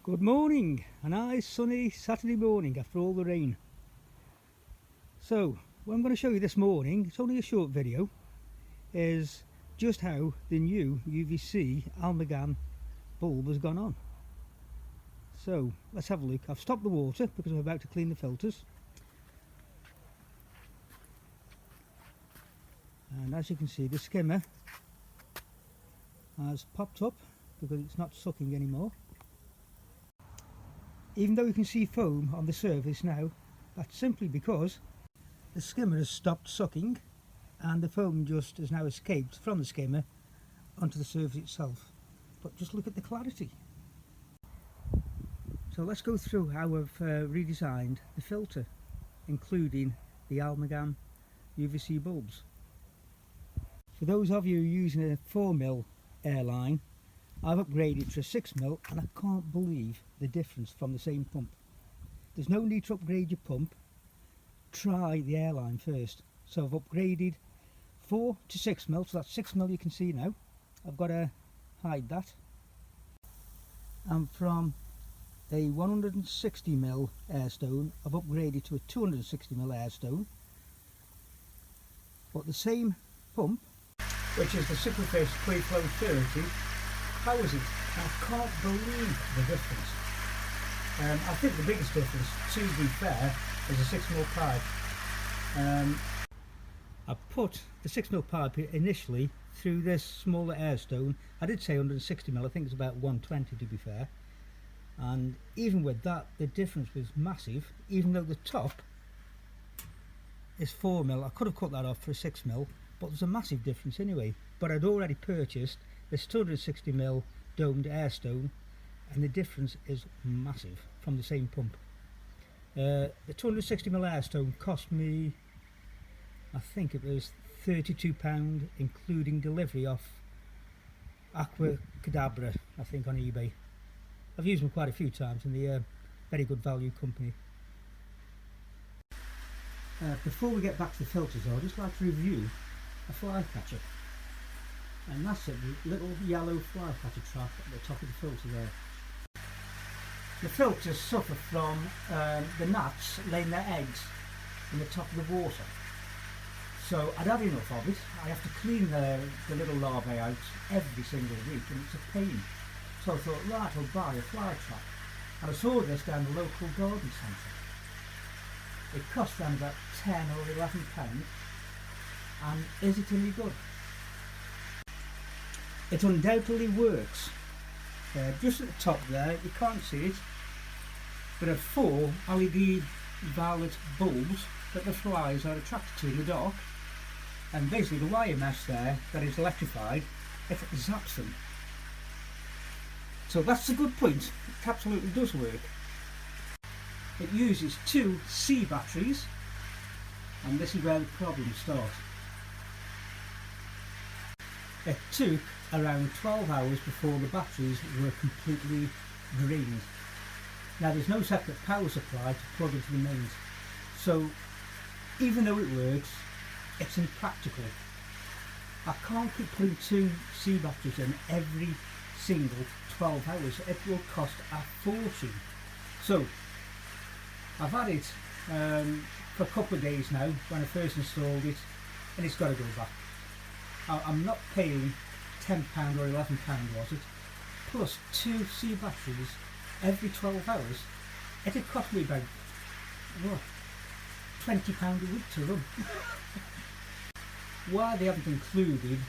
Good morning, a nice sunny Saturday morning after all the rain. So what I'm going to show you this morning, it's only a short video, is just how the new UVC amalgam bulb has gone on. So let's have a look. I've stopped the water because I'm about to clean the filters, and as you can see the skimmer has popped up because it's not sucking anymore. Even though you can see foam on the surface now, that's simply because the skimmer has stopped sucking and the foam just has now escaped from the skimmer onto the surface itself. But just look at the clarity. So let's go through how I've redesigned the filter, including the amalgam UVC bulbs. For those of you using a 4mm airline, I've upgraded to a 6mm, and I can't believe the difference from the same pump. There's no need to upgrade your pump. Try the airline first. So I've upgraded 4 to 6mm, so that's 6mm you can see now. I've got to hide that. And from a 160mm airstone, I've upgraded to a 260mm airstone. But the same pump, which is the Superfish Free-Flow 30, powers it. I can't believe the difference. I think the biggest difference, to be fair, is a 6mm pipe. I put the 6mm pipe initially through this smaller airstone. I did say 160mm, I think it's about 120 to be fair. And even with that, the difference was massive. Even though the top is 4mm, I could have cut that off for a 6mm, but there's a massive difference anyway. But I'd already purchased this 260mm domed airstone, and the difference is massive from the same pump. The 260mm airstone cost me, I think it was £32, including delivery off Aqua Cadabra, I think, on eBay. I've used them quite a few times, and they're a very good value company. Before we get back to the filters, I'd just like to review a fly catcher. And that's it, the little yellow flycatcher trap at the top of the filter there. The filters suffer from the gnats laying their eggs in the top of the water. So I'd had enough of it. I have to clean the little larvae out every single week, and it's a pain. So I thought, right, I'll buy a fly trap. And I saw this down the local garden centre. It cost around about £10 or £11, and is it any good? It undoubtedly works. Just at the top there, you can't see it, there are 4 LED violet bulbs that the flies are attracted to in the dark, and basically the wire mesh there that is electrified, it zaps them. So that's a good point. It absolutely does work. It uses 2 C batteries, and this is where the problems start. It took around 12 hours before the batteries were completely drained. Now there's no separate power supply to plug into the mains, so even though it works, it's impractical. I can't keep putting 2 C batteries in every single 12 hours. It will cost a fortune. So I've had it for a couple of days now when I first installed it, and it's got to go back. I'm not paying £10 or £11 was it, plus 2 C batteries every 12 hours. It had cost me about what, £20 a week to run. Why they haven't included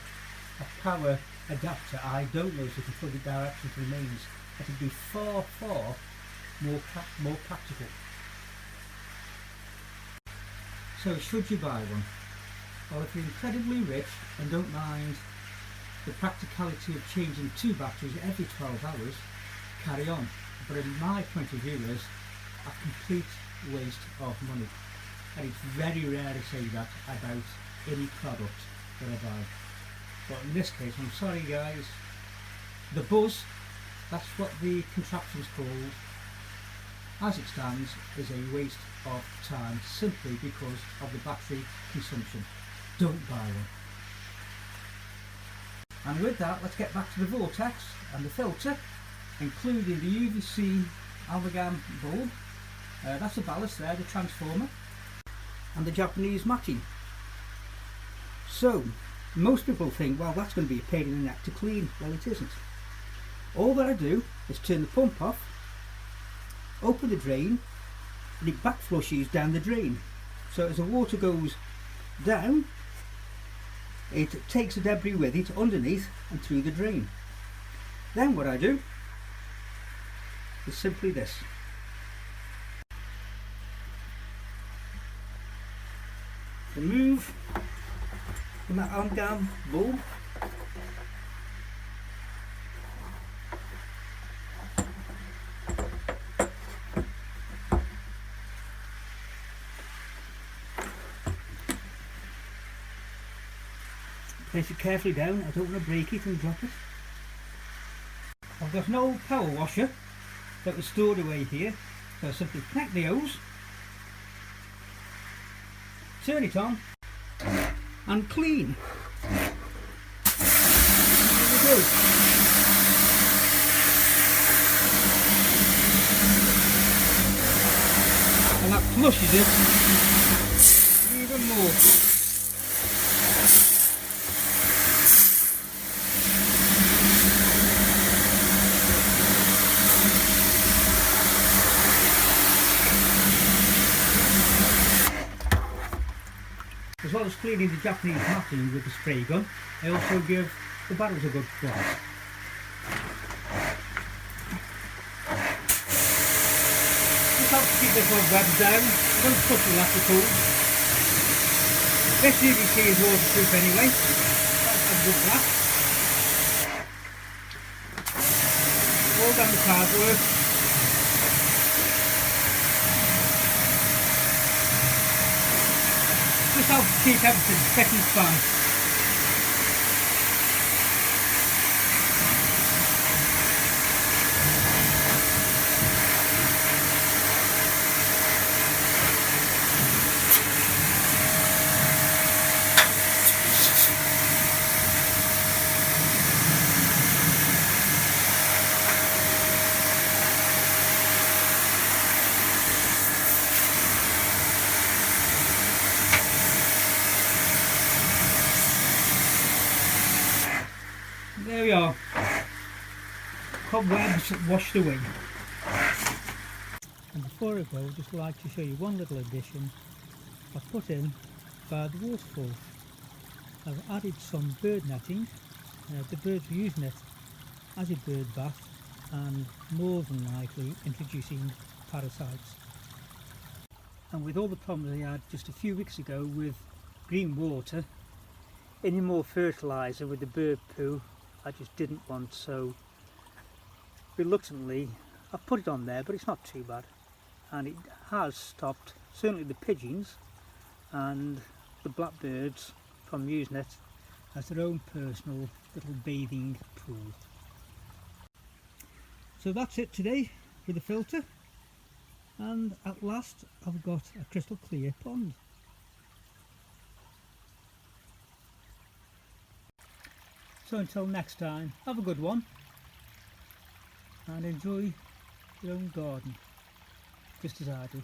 a power adapter, I don't know if you can plug it directly to the mains. It would be far, far more practical. So should you buy one? Well, if you're incredibly rich and don't mind the practicality of changing 2 batteries every 12 hours, carry on. But in my point of view is a complete waste of money. And it's very rare to say that about any product that I buy. But in this case, I'm sorry guys, the buzz, that's what the contraption's called, as it stands, is a waste of time simply because of the battery consumption. Don't buy one. And with that, let's get back to the Vortex and the filter, including the UVC amalgam bulb. That's the ballast there, the transformer, and the Japanese matting. So, most people think, well, that's going to be a pain in the neck to clean. Well, it isn't. All that I do is turn the pump off, open the drain, and it back flushes down the drain. So as the water goes down, it takes the debris with it underneath and through the drain. Then what I do is simply this. Remove the amalgam bulb, place it carefully down. I don't want to break it and drop it. I've got an old power washer that was stored away here, so I simply connect the hose, turn it on and clean. There we go. And that flushes it even more. As well as cleaning the Japanese matting with the spray gun, I also give the barrels a good flush. This helps to keep the cobwebs down. Don't touch the electricals. This UVC is waterproof anyway. That's a good black. All down the cardboard. Just helps to keep everything spick and span. There we are, cobwebs washed away. And before I go, I'd just like to show you one little addition I've put in by the waterfall. I've added some bird netting. The birds are using it as a bird bath and more than likely introducing parasites. And with all the problems I had just a few weeks ago with green water, any more fertiliser with the bird poo I just didn't want, so reluctantly I've put it on there, but it's not too bad, and it has stopped certainly the pigeons and the blackbirds from using it as their own personal little bathing pool. So that's it today with the filter, and at last I've got a crystal clear pond. So until next time, have a good one and enjoy your own garden, just as I do.